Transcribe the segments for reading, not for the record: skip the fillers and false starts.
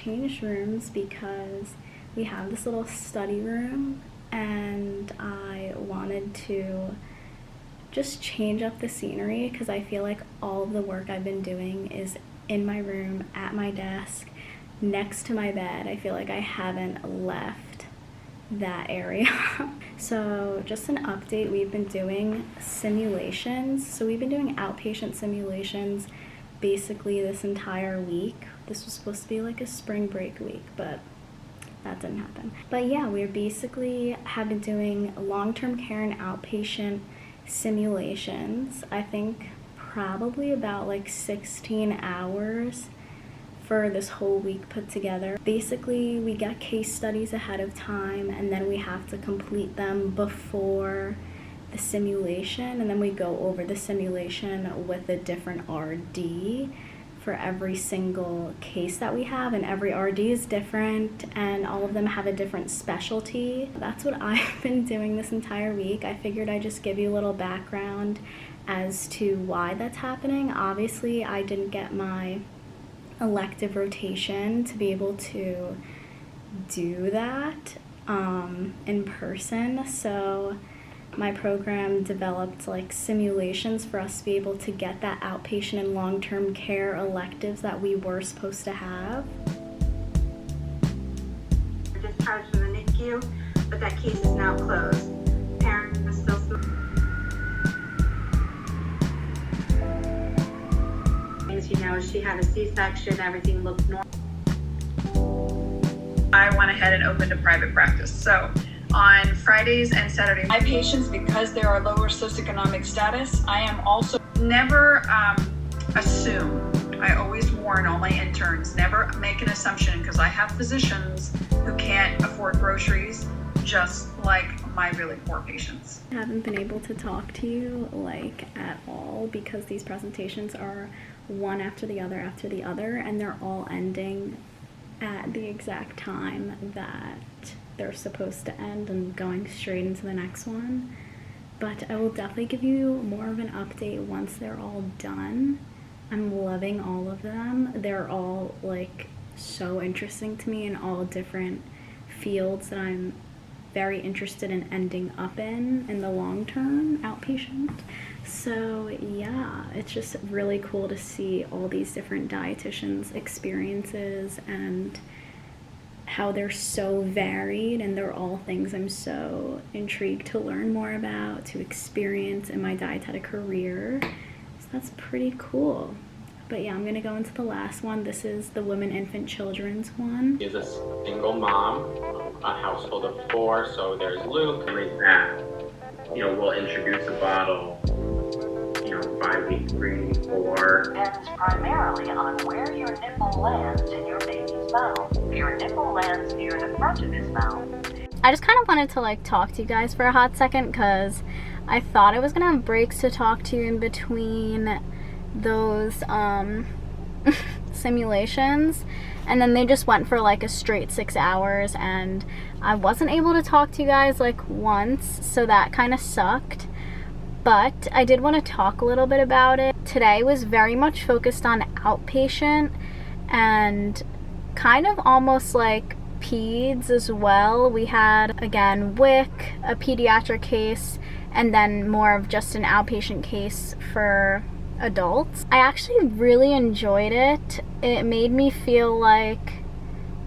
changed rooms because we have this little study room and I wanted to just change up the scenery because I feel like all of the work I've been doing is in my room, at my desk, next to my bed. I feel like I haven't left that area. So just an update, we've been doing simulations. So we've been doing outpatient simulations basically this entire week. This was supposed to be like a spring break week, but that didn't happen. But yeah, we basically have been doing long-term care and outpatient simulations. I think probably about like 16 hours for this whole week put together. Basically, we get case studies ahead of time and then we have to complete them before the simulation, and then we go over the simulation with a different RD for every single case that we have, and every RD is different and all of them have a different specialty. That's what I've been doing this entire week. I figured I'd just give you a little background as to why that's happening. Obviously, I didn't get my elective rotation to be able to do that in person, so my program developed like simulations for us to be able to get that outpatient and long-term care electives that we were supposed to have. Discharged from the NICU, but that case is now closed. Parent is still she had a C-section, everything looked normal. I went ahead and opened a private practice. So on Fridays and Saturdays, my patients, because they are lower socioeconomic status, I am also never assume. I always warn all my interns, never make an assumption, because I have physicians who can't afford groceries, just like my really poor patients. I haven't been able to talk to you like at all because these presentations are one after the other, and they're all ending at the exact time that they're supposed to end and going straight into the next one. But I will definitely give you more of an update once they're all done. I'm loving all of them. They're all like so interesting to me in all different fields that I'm very interested in ending up in the long term outpatient. So yeah, it's just really cool to see all these different dietitians' experiences and how they're so varied, and they're all things I'm so intrigued to learn more about, to experience in my dietetic career. So that's pretty cool. But yeah, I'm gonna go into the last one. This is the women, infant, children's one. Is a single mom, a household of 4, so there's Luke. Like that, we'll introduce a bottle, by week 3, 4. Depends primarily on where your nipple lands in your baby's mouth. If your nipple lands near the front of his mouth. I just kind of wanted to like talk to you guys for a hot second because I thought I was gonna have breaks to talk to you in between those simulations, and then they just went for like a straight 6 hours and I wasn't able to talk to you guys like once, so that kind of sucked. But I did want to talk a little bit about it. Today was very much focused on outpatient and kind of almost like peds as well. We had, again, WIC, a pediatric case, and then more of just an outpatient case for adults. I actually really enjoyed it. It made me feel like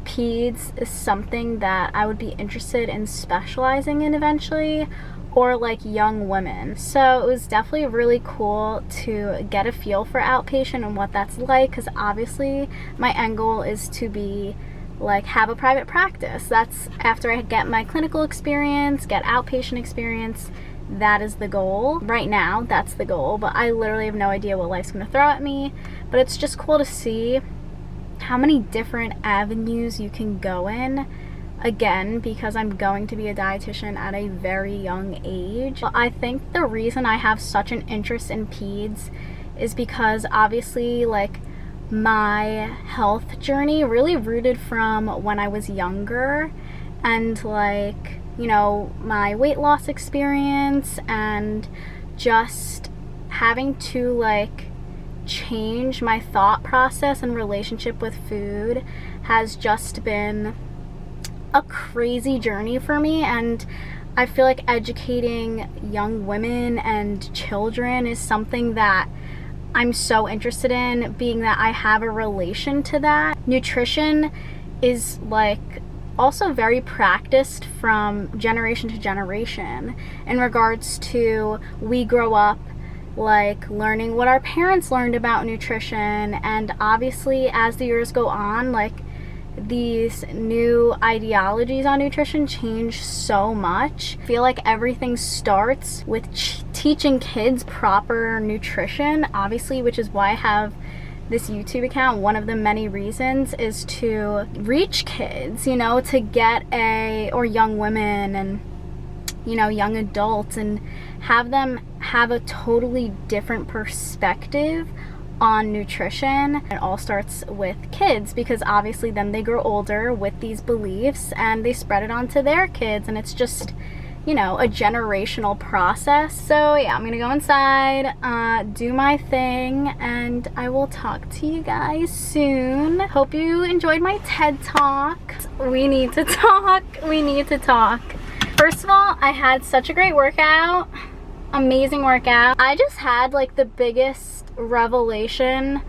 peds is something that I would be interested in specializing in eventually, or like young women. So it was definitely really cool to get a feel for outpatient and what that's like, because obviously my end goal is to be like have a private practice. That's after I get my clinical experience, get outpatient experience. That is the goal. Right now, that's the goal, but I literally have no idea what life's gonna throw at me. But it's just cool to see how many different avenues you can go in. Again, because I'm going to be a dietitian at a very young age. I think the reason I have such an interest in peds is because obviously like my health journey really rooted from when I was younger, and like, my weight loss experience and just having to like change my thought process and relationship with food has just been a crazy journey for me, and I feel like educating young women and children is something that I'm so interested in, being that I have a relation to that. Nutrition is like also very practiced from generation to generation in regards to, we grow up like learning what our parents learned about nutrition, and obviously as the years go on, like these new ideologies on nutrition change so much. I feel like everything starts with teaching kids proper nutrition, obviously, which is why I have this YouTube account. One of the many reasons is to reach kids, you know, to get or young women and, you know, young adults, and have them have a totally different perspective on nutrition. It all starts with kids, because obviously then they grow older with these beliefs and they spread it onto their kids, and it's just, you know, a generational process. So yeah, I'm gonna go inside, do my thing, and I will talk to you guys soon. Hope you enjoyed my TED Talk. We need to talk. First of all, I had such a great workout. Amazing workout. I just had like the biggest revelation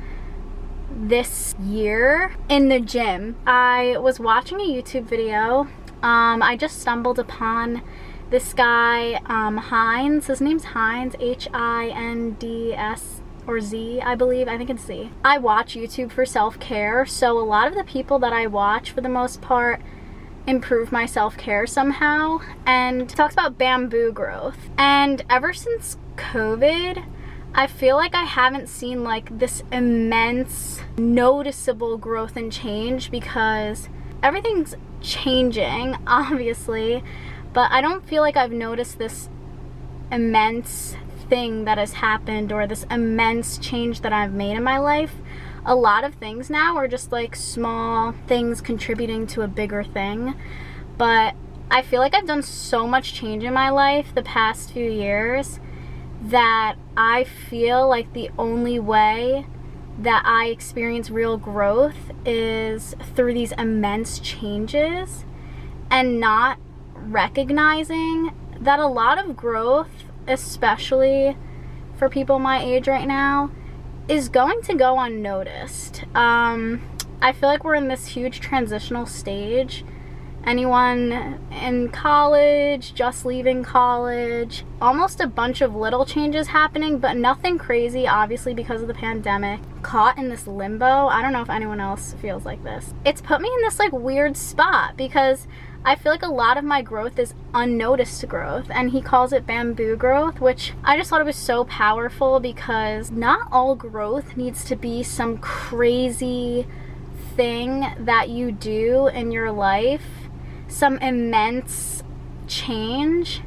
this year in the gym. I was watching a YouTube video. I just stumbled upon this guy, Hines. His name's Hines, H-I-N-D-S or Z, I believe. I think it's Z. I watch YouTube for self-care, so a lot of the people that I watch, for the most part, improve my self-care somehow, and talks about bamboo growth. And ever since COVID, I feel like I haven't seen like this immense noticeable growth and change, because everything's changing obviously, but I don't feel like I've noticed this immense thing that has happened, or this immense change that I've made in my life. A lot of things now are just like small things contributing to a bigger thing, but I feel like I've done so much change in my life the past few years that I feel like the only way that I experience real growth is through these immense changes, and not recognizing that a lot of growth, especially for people my age right now, is going to go unnoticed. I feel like we're in this huge transitional stage. Anyone in college, just leaving college, almost a bunch of little changes happening, but nothing crazy, obviously, because of the pandemic. Caught in this limbo. I don't know if anyone else feels like this. It's put me in this like weird spot, because I feel like a lot of my growth is unnoticed growth, and he calls it bamboo growth, which I just thought it was so powerful, because not all growth needs to be some crazy thing that you do in your life, some immense change.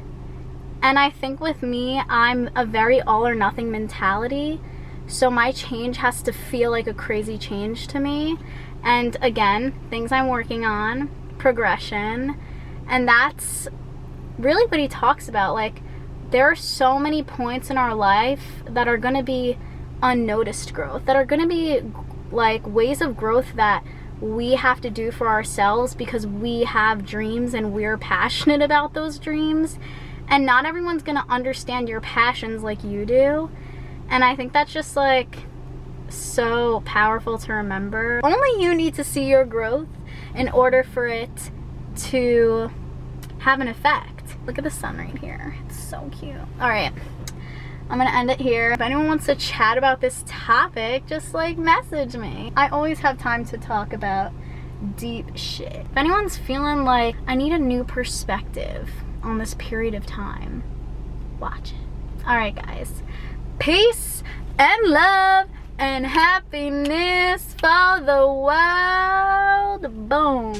And I think with me, I'm a very all or nothing mentality, so my change has to feel like a crazy change to me. And again, things I'm working on, progression, and that's really what he talks about. Like, there are so many points in our life that are going to be unnoticed growth, that are going to be like ways of growth that we have to do for ourselves, because we have dreams and we're passionate about those dreams, and not everyone's going to understand your passions like you do. And I think that's just like so powerful to remember. Only you need to see your growth in order for it to have an effect. Look at the sun right here. It's so cute. All right, I'm gonna end it here. If anyone wants to chat about this topic, just like message me. I always have time to talk about deep shit. If anyone's feeling like I need a new perspective on this period of time, watch it. All right, guys. Peace and love and happiness for the world. Boom.